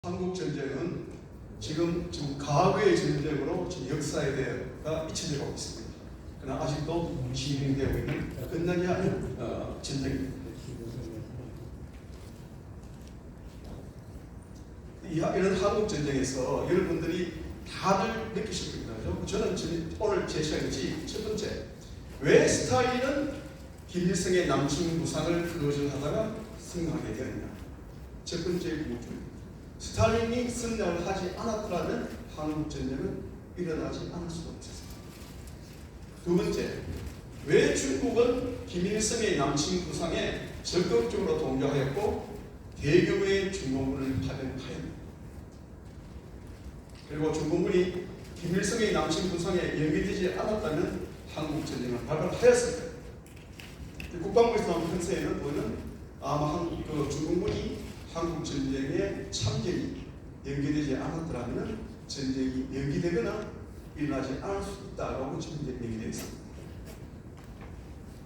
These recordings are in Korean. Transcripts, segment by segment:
한국 전쟁은 지금 과거의 전쟁으로 지금 역사에 대해가 잊혀지고 있습니다. 그러나 아직도 진행되고 있는 끝나지 않은 전쟁입니다. 이런 한국 전쟁에서 여러분들이 다들 느끼실 겁니다. 저는 오늘 제시할 것이 첫 번째, 왜 스탈린은 김일성의 남친 무상을 거절하다가 승리하게 되었냐. 첫 번째 이유입니다. 스탈린이 승리를 하지 않았더라면 한국 전쟁은 일어나지 않을 수가 있었습니다. 두 번째, 왜 중국은 김일성의 남친 부상에 적극적으로 동조하였고 대규모의 중공군을 파견하였는가. 그리고 중공군이 김일성의 남친 부상에 연계되지 않았다면 한국 전쟁을 발발하였을 거예요. 국방부에서 나온 편세에는 보면 아마 중공군이 한국 전쟁에 참전이 연기되지 않았더라면 전쟁이 연기되거나 일어나지 않을 수 있다고 지금 얘기되어 있습니다.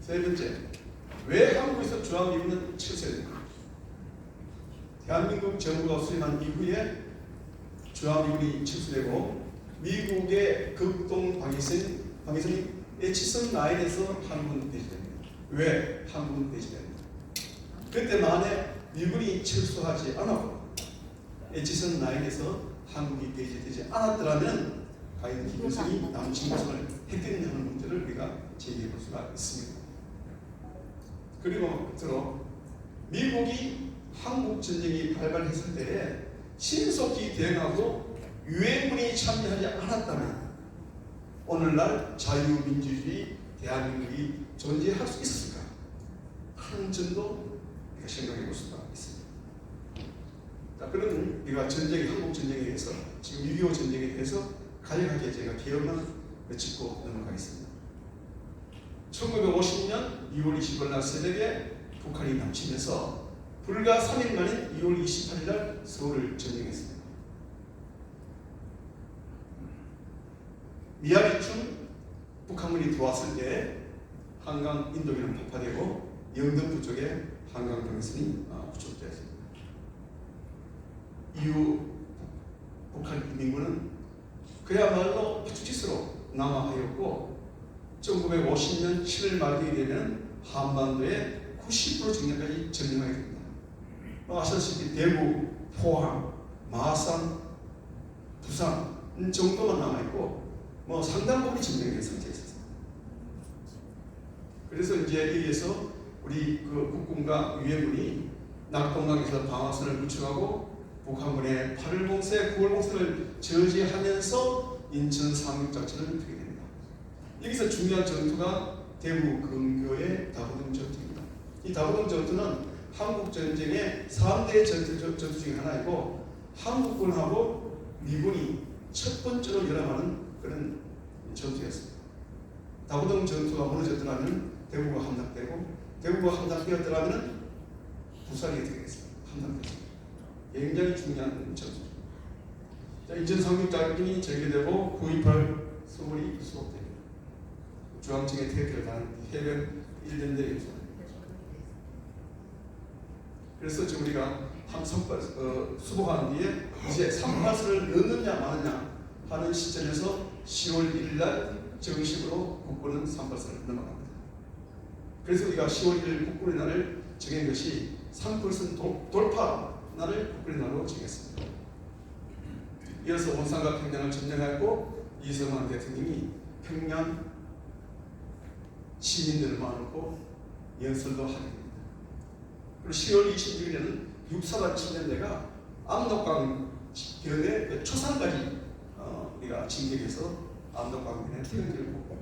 세 번째, 왜 한국에서 중앙미군은 철수했는가? 대한민국 정부가 수립한 이후에 중앙미군이 철수되고 미국의 극동 방위선이 에치슨 라인에서 한국은 배치됩니다. 왜 한국은 배치됩니다? 그때 만에 미군이 철수하지 않았고 에치슨 라인에서 한국이 배제되지 않았더라면 과연 김일성이 남친 부상을 했겠느냐 하는 문제를 우리가 제기해 볼 수가 있습니다. 그리고 끝으로 미국이 한국 전쟁이 발발했을 때에 신속히 대응하고 유엔군이 참여하지 않았다면 오늘날 자유민주주의 대한민국이 존재할 수 있었을까 하는 점도 우리가 생각해 볼 수가 있습니다. 자, 그런 우리가 한국 전쟁에 대해서 지금 6.25 전쟁에 대해서 간략하게 제가 개요만 짚고 넘어가겠습니다. 1950년 2월 20일 날 새벽에 북한이 남침해서 불과 3일 만인 2월 28일 날 서울을 점령했습니다. 미야리쯤 북한군이 들어왔을 때 한강 인도기는 폭파되고 영등포 쪽에 한강 병선이 구축되었습니다. 이후 북한 인민군은 그야말로 파출지스로 남하하였고 1950년 7월 말경이 되면 한반도의 90% 정량까지 점령하게 됩니다. 아시다시피 대구, 포항, 마산, 부산 정도만 남아있고 상당 부분이 점령된 상태에 있었습니다. 그래서 이제 여기에서 우리 국군과 유엔군이 낙동강에서 방어선을 구축하고 북한군의 8월 공세, 9월 공세를 저지하면서 인천 상륙작전을 펼치게 됩니다. 여기서 중요한 전투가 대구 근교의 다부동 전투입니다. 이 다부동 전투는 한국 전쟁의 3대 전투 중에 하나이고 한국군하고 미군이 첫 번째로 열람하는 그런 전투였습니다. 다부동 전투가 무너졌더라면 대구가 함락되고 대구가 함락되었더라면 부산이 어떻게 되겠습니까? 함락됐습니다. 굉장히 중요한 전투입니다. 인천 상륙작전이 전개되고 9.28 서울이 수복됩니다. 중앙청의 태극기를 다는 해병 1년대에 그래서 지금 우리가 수복한 뒤에 이제 38선을 넣느냐 마느냐 하는 시점에서 10월 1일 날 정식으로 국군은 38선을 넘어갑니다. 그래서 우리가 10월 1일 국군의 날을 정한 것이 38선 돌파 날을 국군의 날로 정했습니다. 이어서 원산과 평양을 점령하고 이승만 대통령이 평양 시민들을 모아놓고 연설도 하게 됩니다. 그리고 10월 26일에는 육사단 침략대가 압록강 변의 초산까지 우리가 진격해서 압록강변에 뛰어들고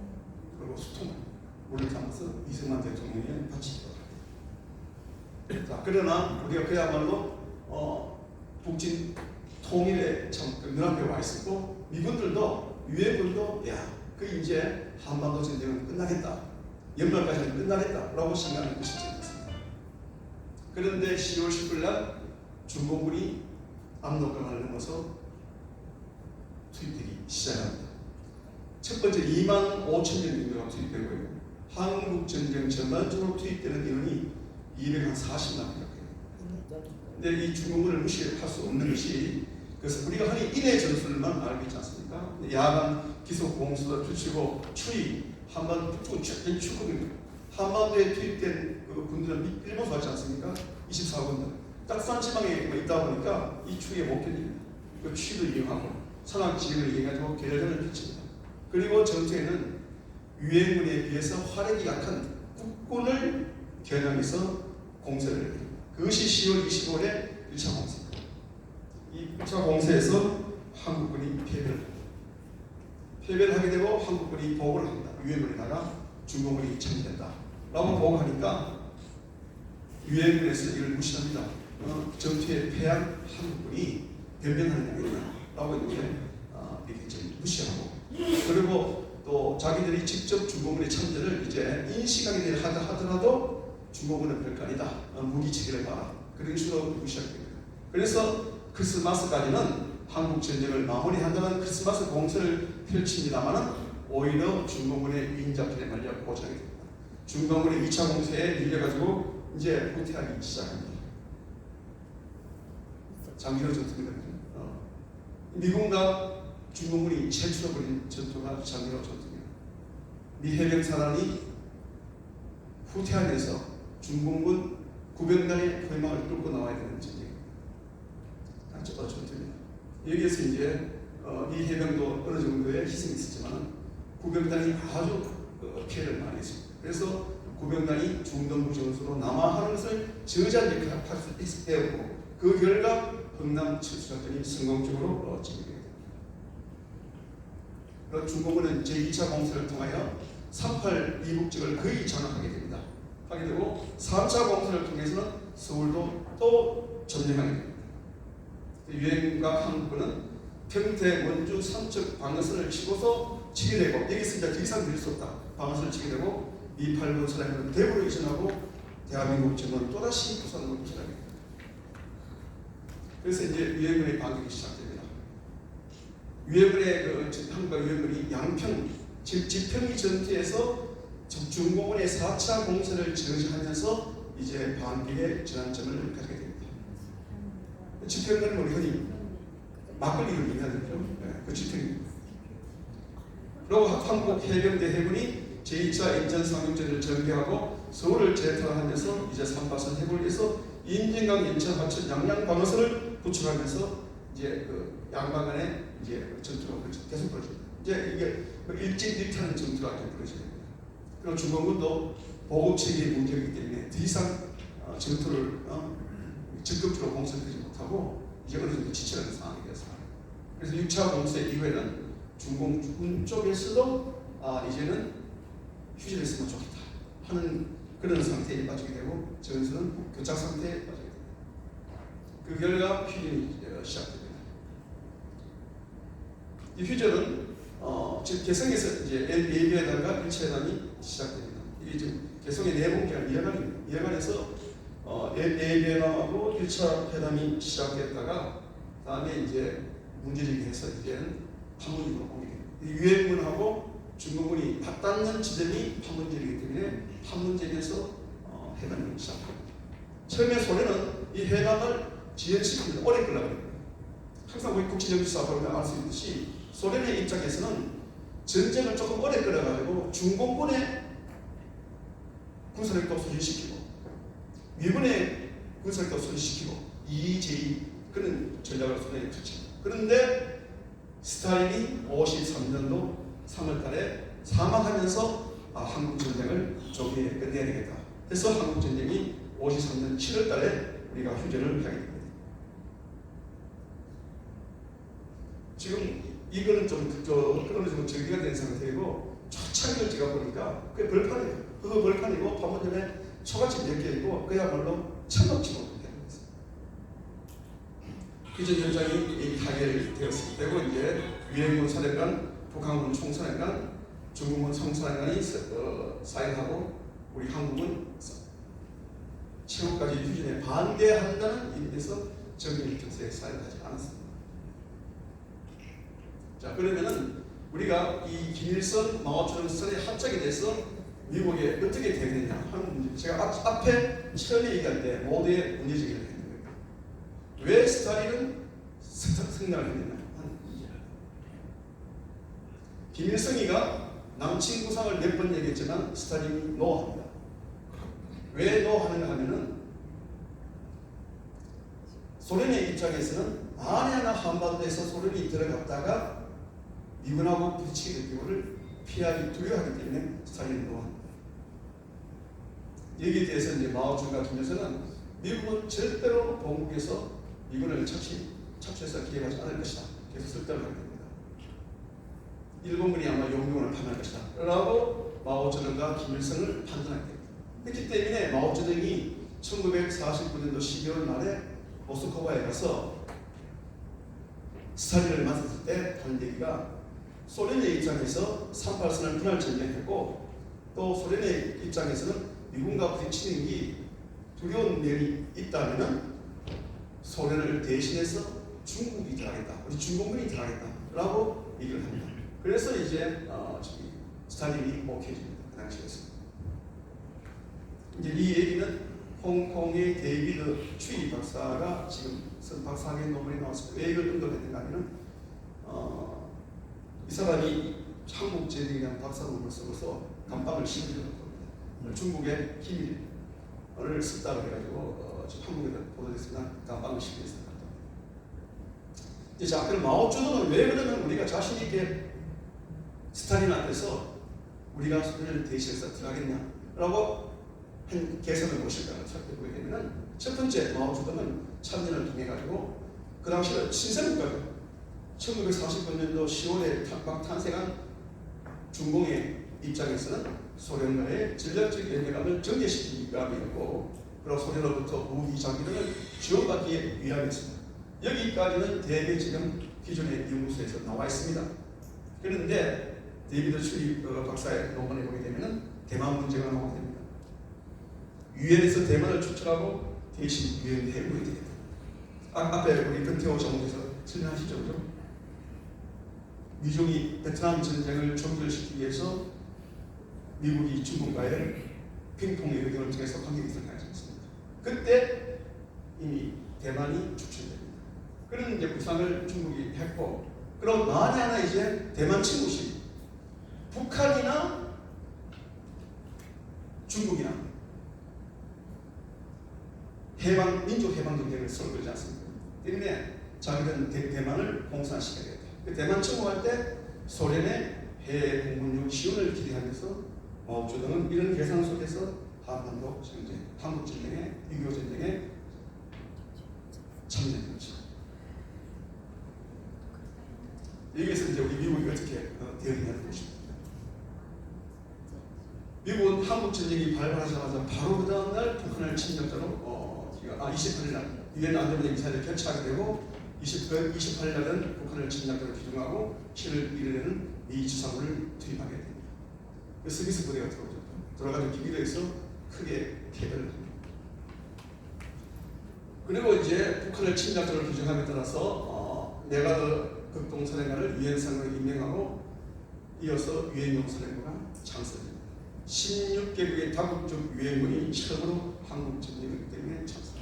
그리고 수통을 물을 담아서 이승만 대통령에 바치도록 합니다. 자, 그러나 우리가 그야말로 북진 통일에 참 눈앞에 와 있었고 미군들도 유엔군도 이제 한반도 전쟁은 끝나겠다, 연말까지는 끝나겠다라고 생각하는 것이 시점이었습니다. 그런데 10월 10일 날 중공군이 압록강을 넘어서 투입되기 시작합니다. 첫 번째 2만 5천 명 정도가 투입되고요. 한국 전쟁 전반적으로 투입되는 인원이 240만 명. 근데 이 중공군을 무시할 수 없는 것이, 그래서 우리가 흔히 인해 전술만 알고 있지 않습니까? 야간 기속 공수도 펼치고 추위, 한반 북쪽은 축구입니다. 한반도에 투입된 그 군들은 일본서 같지 않습니까? 24군들. 딱산 지방에 있다 보니까 이 추위에 못 견딥니다. 그 추위도 이용하고 산악 지역을 이용해가지고 계열전을 펼칩니다. 그리고 전투에는 유해군에 비해서 화력이 약한 국군을 겨냥해서 공세를 합니다. 그것이 10월 25일에 1차 공세입니다. 이 1차 공세에서 한국군이 패배를 합니다. 패배를 하게 되고 한국군이 보고를 합니다. 유해군에다가 중공군이 참전된다 라고 보고하니까 유해군에서 이걸 무시합니다. 전투에 패한 한국군이 변변하는 게 아니냐 라고 이렇게 무시하고, 그리고 또 자기들이 직접 중공군의 참전을 이제 인식하게 하더라도 중공군은 별거 아니다, 무기 체계를 봐라, 그런 식으로 무시하게 됩니다. 그래서 크리스마스까지는 한국 전쟁을 마무리한다는 크리스마스 공세를 펼칩니다만은 오히려 중공군의 위인자편에 말려 고전하게 됩니다. 중공군의 2차 공세에 밀려가지고 이제 후퇴하기 시작합니다. 장기로 전투입니다. 미군과 중공군이 최초로 벌인 전투가 장기로 전투입니다. 미 해병사단이 후퇴하면서 중공군 구병단의 포위망을 뚫고 나와야 되는 전쟁입니다. 전투입니다. 여기에서 이제 미 해병도 어느 정도의 희생이 있었지만 구병단이 아주 피해를 많이 했습니다. 그래서 구병단이 중동부 전술로 남하하는 것을 저지한 역할을 할 수 있었고, 그 결과 흥남 철수작전이 성공적으로 진행되게 됩니다. 그리고 중공군은 제2차 공세를 통하여 38 이국적을 거의 장악하게 됩니다. 하게 되고 3차 공세를 통해서는 서울도 또 점령하게 됩니다. 유해군과 한국군은 평택, 원주, 삼척 방어선을 치고서 치게 되고, 여기서 이제 더 이상 밀 수 없다, 방어선을 치게 되고 이8군 사람들은 대구로 이전하고 대한민국 정부는 또다시 부산으로 이전하게 됩니다. 그래서 이제 유해군의 반격이 시작됩니다. 유해군의 한국과 유해군이 양평, 즉 지평리 전투에서 중공군의 4차 공세를 저지하면서 이제 반격의 전환점을 가지게 됩니다. 지평은 우리 흔히 막걸리를 얘기하는데요. 그 지평입니다. 그리고 한국 해병대 해군이 제2차 인천상륙전을 전개하고 서울을 재탈하면서 이제 삼바선 해군을 위해서 인진강, 인천, 하천, 양양 방어선을 구축하면서 이제 그 양방 간에 이제 전투가 계속 벌어집니다. 이제 이게 일진일퇴하는 전투가 계속 벌어집니다. 그리고 중공군도 보급 체계의 문제이기 때문에 더 이상 전투를 적극적으로 공세하지 못하고 이제 어느 정도 지쳐가는 상황이 되었습니다. 그래서 6차 공세 이후에는 중공군 쪽에서도 이제는 휴전을 했으면 좋겠다 하는 그런 상태에 빠지게 되고, 전선은 교착 상태에 빠지게 됩니다. 그 결과 휴전이 시작됩니다. 이 휴전은 지금 개성에서 이제 예비회담과 1차 회담이 시작됩니다. 이게 지금 개성의 내분기가 예반입니다. 예반에서 예비회담하고 1차 회담이 시작됐다가 다음에 이제 문제제기해서 이제는 판문점으로 옮기게 됩니다. 유해군하고 중공군이 맞닿는 지점이 판문점이기 때문에 판문점에서 회담을 시작합니다. 처음에 소련은 이 회담을 지연시킵니다. 오래 끌려고 합니다. 항상 우리 국제정치사 보면 알 수 있듯이 소련의 입장에서는 전쟁을 조금 오래 끌어가지고 중공군의 군사력도 소진시키고 미군의 군사력도 소진시키고 이재희 그런 전략을 소련이 펼칩니다. 그런데 스탈린이 53년도 3월달에 사망하면서 한국 전쟁을 조기에 끝내야 되겠다. 그래서 한국 전쟁이 53년 7월달에 우리가 휴전을 하게 됩니다. 지금 이거는 좀 정리가 된 상태이고, 초창기를 제가 보니까 그게 벌판이에요. 그 벌판이고 판문점에 초가집 몇 개 있고 그야말로 천막치고 되었습니다. 휴전 현장이 타결되었습니다. 그리고 이제 유해군 사령관, 북한군 총사령관, 중국군 총사령관이 사인하고 우리 한국은 최후까지 휴전에 반대한다는 의미에서 정밀정서에 사인하지 않았습니다. 자, 그러면은 우리가 이 김일성, 마오쩌둥스탄의 합작에 대해서 미국에 어떻게 대응했냐 하는 문제, 제가 앞에 처음에 얘기할 때 모두의 문제제기를 했는 거예요. 스탈린은 승리를 했느냐 하는 문제다. 김일성이가 남친 구상을 몇 번 얘기했지만 스탈린이 노합니다. 왜 노하는가 하면은 소련의 입장에서는 만에 하나 한반도에서 소련이 들어갔다가 미군하고 부딪히게 될 경우를 피하기 두려워하기 때문에 스탈린이 노합니다. 여기에 대해서 이제 마오쩌둥과 김일성은 미국은 절대로 본국에서 미군을 착취해서 기획하지 않을 것이다. 계속 설득을 하게 됩니다. 일본군이 아마 용병을 파멸할 것이다. 라고 마오쩌둥과 김일성을 판단하게 됩니다. 그렇기 때문에 마오쩌둥이 1949년도 12월 말에 모스크바에 가서 스탈린을 만났을 때 한 얘기가 소련의 입장에서 38선을 분할 전쟁했고 또 소련의 입장에서는 미군과 부딪히는 게 두려운 면이 있다면 소련을 대신해서 중국이 들어가겠다. 우리 중공군이 들어가겠다. 라고 얘기를 합니다. 그래서 이제 스탈린이 오케이입니다. 그 당시에서. 이제 이 얘기는 홍콩의 데이비드 추이 박사가 지금 쓴 박사학위 논문이 나왔습니다. 왜 이걸 언급했는가 하면은 이 사람이 한국 제대에 대한 박사 논문을 써서 감방을 심으려고 합니다. 중국의 기밀을 썼다고 해가지고 지금 한국에도 보도됐으나 감방을 심으겠습니다. 자, 그럼 마오쩌둥은 왜 그러면 우리가 자신 있게 스탈린 앞에서 우리가 소련을 대신해서 들어가겠냐라고 한 개선을 보실까를 살펴보게 되면은 첫 번째 마오쩌둥은 참전을 통해 가지고 그 당시에 신세국가죠. 1949년도 10월에 막 탄생한 중공의 입장에서는 소련과의 전략적 연계감을 전개시키기 위함이었고 그리고 소련으로부터 무기 장비등을 지원받기 위함이었습니다. 여기까지는 대개 지금 기존의 연구소에서 나와 있습니다. 그런데 데이비드 추리 박사의 논문에 보게 되면은 대만 문제가 나오게 됩니다. 유엔에서 대만을 추천하고 대신 유엔 해고가 됩니다. 앞에 우리 변태호 장군께서 설명하시죠, 그죠? 미중이 베트남 전쟁을 종결시키기 위해서 미국이 중국과의 핑퐁 외교를 통해서 관계가 있었지 않습니까? 그때 이미 대만이 추천됩니다. 그런 이제 구상을 중국이 했고, 그럼 만에 하나 이제 대만 친구시 북한이나 중국이나 민족 해방 전쟁을 서로 그러지 않습니까? 때문에 자기들은 대만을 공산시켜야 되겠다. 대만 침공할 때 소련의 해외 공군용 지원을 기대하면서 마오쩌둥은 이런 계산 속에서 한반도 전쟁, 한국 전쟁에 6.25 전쟁에 참여한 거죠. 여기에서 이제 우리 미국이 어떻게 대응하는 것입니다. 미국은 한국 전쟁이 발발하자마자 바로 그 다음날 북한을 침략자로 28일 날 유엔 안전보장 이사회를 개최하게 되고 28일 날은 북한을 침략자로 규정하고 7월 1일에는 미 지상군을 투입하게 됩니다. 스미스 부대가 들어오죠. 들어가서 기비도에서 크게 패배를 합니다. 그리고 이제 북한을 침략자로 규정함에 따라서 네가드 극동사령관을 유엔상으로 임명하고 이어서 유엔용사령부가 창설됩니다. 16개국의 다국적 유엔군이 처음으로 한국 전쟁이기 때문에 창설합니다.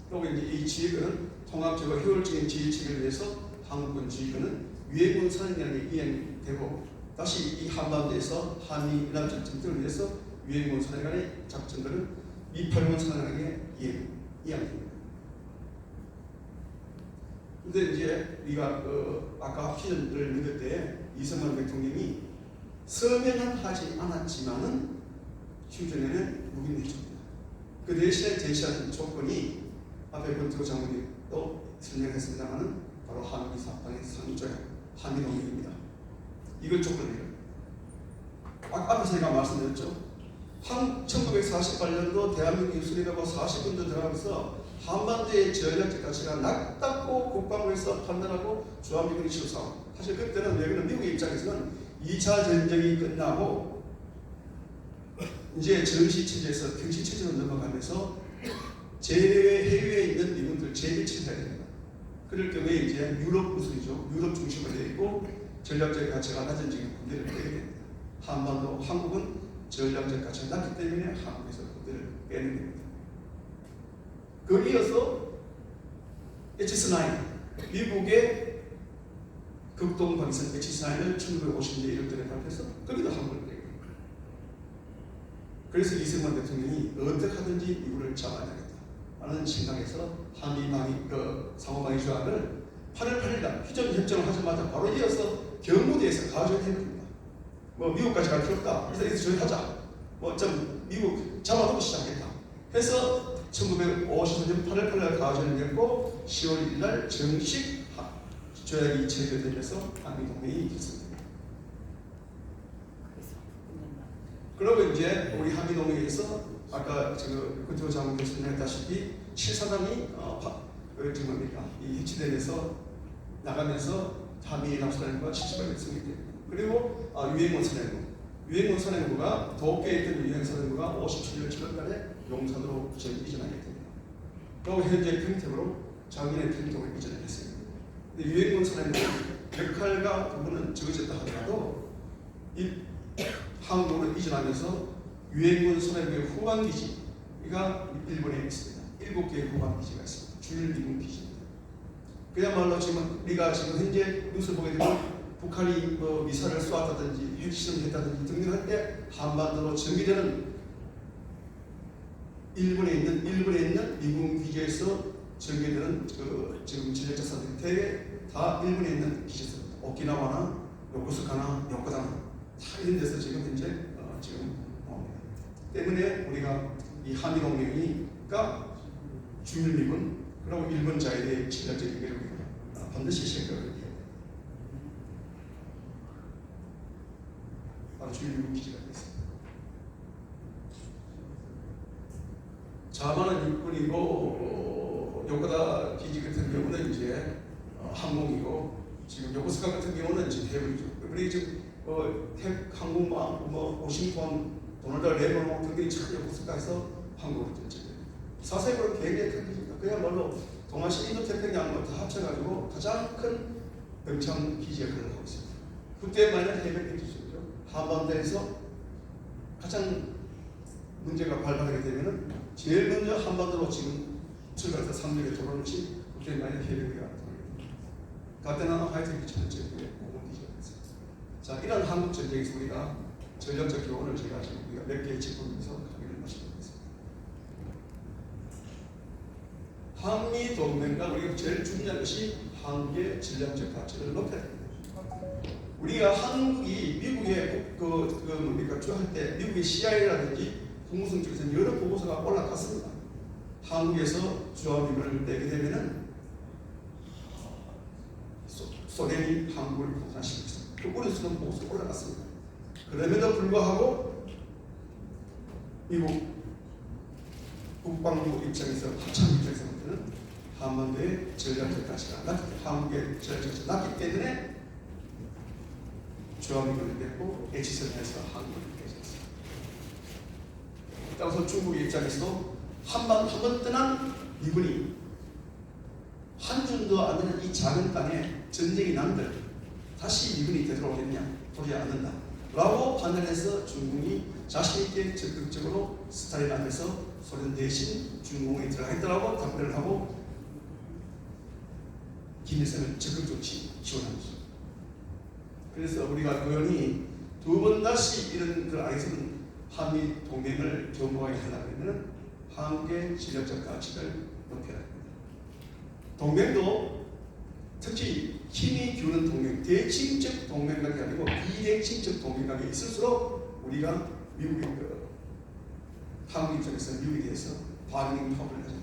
그리고 이제 이 지휘권은 통합적으로 효율적인 지휘 체계를 위해서 한국군 지휘권은 유엔군 사령관에게 이행되고 다시 이 한반도에서 한미연합 작전들을 위해서 유엔군 사령관의 작전들은 미8군 사령관에게 이행됩니다. 근데 이제 우리가 아까 휴전을 믿을 때 이승만 대통령이 서명은 하지 않았지만은 휴전에는 무기를 내줍니다. 그 대신에 제시한 조건이 앞에 권태호 장군이 또 설명했습니다만은 바로 한미 사방의 상조약, 한미 동맹입니다. 이걸 조건이에요. 앞에서 제가 말씀드렸죠. 1948년도 대한민국이 수립하고 40년도 들어가면서 한반도의 전략적 가치가 낮다고 국방부에서 판단하고 주한미군이 치고싸워. 사실 그때는 왜냐면 미국의 입장에서는 2차 전쟁이 끝나고 이제 전시체제에서 평시체제로 넘어가면서 해외에 있는 미군들 재배치해야 됩니다. 그럴 경우에 이제 유럽 우선이죠. 유럽 중심으로 되어 있고 전략적 가치가 낮은 지금 군대를 빼게 됩니다. 한국은 전략적 가치가 낮기 때문에 한국에서 군대를 빼는 겁니다. 거기에서 HS9 미국의 극동 방위선 HS9을 1950년대 이럴 때 발표해서 거기도 한국을 내요. 그래서 이승만 대통령이 어떻게 하든지 미국을 잡아야 되겠다 하는 생각에서 한미 방위 상호 방위 조약을 8월 8일날 휴전 협정을 하자마자 바로 이어서 경무대에서 가져해버립니다. 뭐 미국까지 갈 필요 없다. 그래서 여기서 저희 하자. 뭐 좀 미국 잡아두고 시작했다. 해서 1953년 8월 8일 가져를 냈고 10월 1일 정식 조약이 체결되면서 한미 동맹이 결성됩니다. 그리고 이제 우리 한미 동맹에서 아까 권태호 장관 교수님 했다시피 7사단이 이 해치되면서 나가면서 한미 남사단과 70을 승리됩니다. 그리고 유행원 선행부가 도쿄에 있던 유행 선행부가 57년 7월달에 용산으로 이전하게 됩니다. 그리고 현재 평택으로 작년에 평택으로 이전을 했습니다. 근데 유행원 선행부 역할과 부분은 적어졌다 하더라도 한국으로 이전하면서 유행원 선행부의 후방기지가 일본에 있습니다. 7개의 후방기지가 있습니다. 주일 미군 기지입니다. 그야말로 지금 우리가 지금 현재 뉴스를 보게 되면 북한이 뭐 미사를 쏘았다든지 핵실험을 했다든지 등등할 때 한반도로 전개되는 일본에 있는 미군 기지에서 전개되는 지금 전략작사들이 대개 다 일본에 있는 기지입니다. 오키나와나 요코스카나 요코다나 다 이런 데서 지금 현재 지금 나옵니다. 때문에 우리가 이 한미 동맹이가 주일 미군 그리고 일본 자위대의 전략적인 위력을 반드시 생각을 해야 돼요. 바로 주일 미군 기지가 있습니다. 자만은 육군이고 요코다 기지 같은 경우는 이제 항공이고 지금 요코스카 같은 경우는 지금 해군이죠. 우리 지금 핵 항공모함 오싱턴 도널드 레몬 등등이 참 요코스카에서 항공을 전쟁합니다. 사세부로 굉장히 큰 기지입니다. 그야말로 동아시아 인도태평양을 다 합쳐가지고 가장 큰 병창 기지 역할을 하고 있습니다. 그때만은 해병 기지죠. 한반도에서 가장 문제가 발생하게 되면은 제일 먼저 한반도로 지금 출발해서 상륙에 들어오는 것이 그때만은 해병기가 가테나나 하이트기 전쟁의 공군 기지가 있습니다. 자, 이런 한국 전쟁에서 우리가 전략적 교훈을 제가 지금 우리가 몇 개의 짚으면서 강의를 마치겠습니다. 한미 동맹과 우리가 제일 중요한 것이 한국의 전략적 가치를 높여야 됩니다. 우리가 한국이 미국의 뭡니까 주할 때 미국의 CIA라든지 국무성 쪽에서 여러 보고서가 올라갔습니다. 한국에서 주한미군을 내게 되면은 소련이 한국을 공산시키고 있습니다. 그 우리수는 보고서 올라갔습니다. 그럼에도 불구하고 미국 국방부 입장에서 합참 입장에서는 한반도의 전략적 가치가 한국의 전략적 가치가 낮기 때문에 주한미군을 냈고 H선에서 한국을 냈습니다. 따라서 중국 입장에서도 한 번 떠난 미군이 한 줌도 안 되는 이 작은 땅에 전쟁이 난들 다시 미군이 되돌아오겠냐 보지 않는다 라고 판단해서 중국이 자신있게 적극적으로 스탈린 안에서 소련 대신 중공에 들어가겠다라고 답변을 하고 김일성을 적극적으로 지원한 것입니다. 그래서 우리가 의원이 두 번 다시 이런 그 안에서는 한미 동맹을 견고하게 하려면 한국의 전략적 가치를 높여야 합니다. 동맹도 특히 힘이 기우는 동맹, 대칭적 동맹관계 아니고 비대칭적 동맹관계 있을수록 우리가 한국 입장에서 미국에 대해서 반응 파업을 하죠.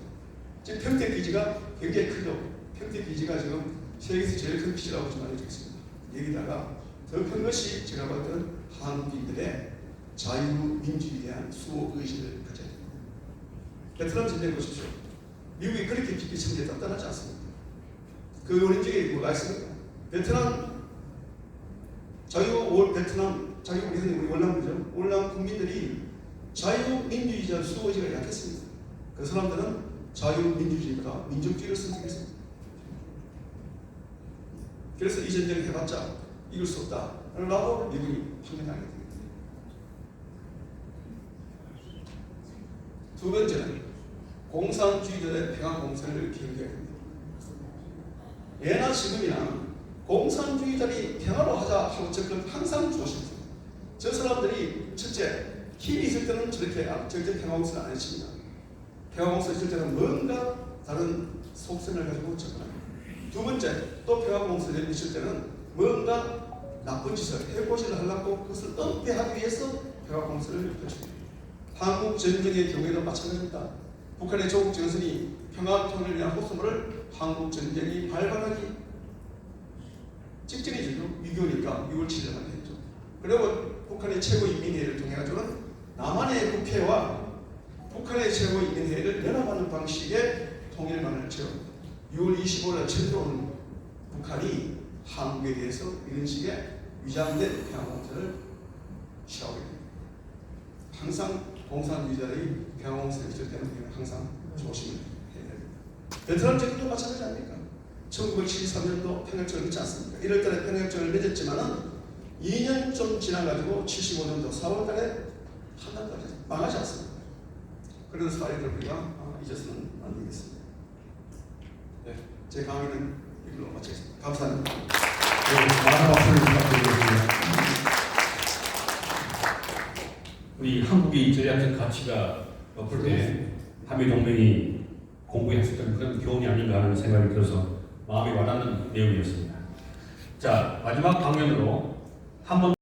지금 평택 기지가 굉장히 크죠. 평택 기지가 지금 세계에서 제일 큰 기지라고 좀 알려져 있습니다. 여기다가 더 큰 것이 제가 봤던 한국인들의 자유민주주의에 대한 수호 의식을 가져야 됩니다. 베트남 전쟁 보십시오. 미국이 그렇게 깊이 참여했다 떠나지 않습니다. 그 원인적인 뭐가 있습니까? 베트남 우리 월남이죠. 월남 국민들이 자유민주주의자 수호의식가 약했습니다. 그 사람들은 자유민주주의보다 민족주의를 선택했습니다. 그래서 이 전쟁을 해봤자 이길 수 없다 라고 미국이 판단하게 됩니다. 두 번째는 공산주의자의 평화 공세를 기억해야 됩니다. 예나 지금이나 공산주의자들이 평화로 하자 하고 접근 항상 조심했습니다. 저 사람들이 첫째, 힘이 있을 때는 저렇게 절대 평화공사를 안 했습니다. 평화공사 있을 때는 뭔가 다른 속성을 가지고 접근합니다. 두 번째, 또 평화공사를 있을 때는 뭔가 나쁜 짓을 해고지를 하려고 그것을 은폐하기 위해서 평화공사를 펼칩니다. 한국 전쟁의 경우에도 마찬가지입니다. 북한의 조국 전선이 평화통일을 위한 호소물을 한국 전쟁이 발발하기 직전이죠. 6.25니까 6월 7일 하게 했죠. 그리고 북한의 최고인민회의를 통해가지고는 남한의 국회와 북한의 최고인민회의를 연합하는 방식의 통일만을 채웁니다. 6월 25일에 처음 북한이 한국에 대해서 이런 식의 위장된 평화공사를 시하게 됩니다. 항상 공산주의자들이 평화공사를 있을 때는 항상 조심을 해야 됩니다. 베트남 전쟁도 마찬가지 아닙니까? 1973년도 평양정을 맺지 않습니까? 1월달에 평양정을 맺었지만은 2년 좀 지나가지고 75년도 4월달에 한남까지 망하지 않습니다. 그런 사례들을 우리가 잊어서는 안 되겠습니다. 네, 제 강의는 이걸로 마치겠습니다. 감사합니다. 네, 많은 박수를 부탁드리겠습니다. 우리 한국이 전략적 가치가 높을 때 한미 동맹이 공부했었던 그런 교훈이 아닌가 하는 생각이 들어서 마음이 와닿는 내용이었습니다. 자, 마지막 강연으로 한번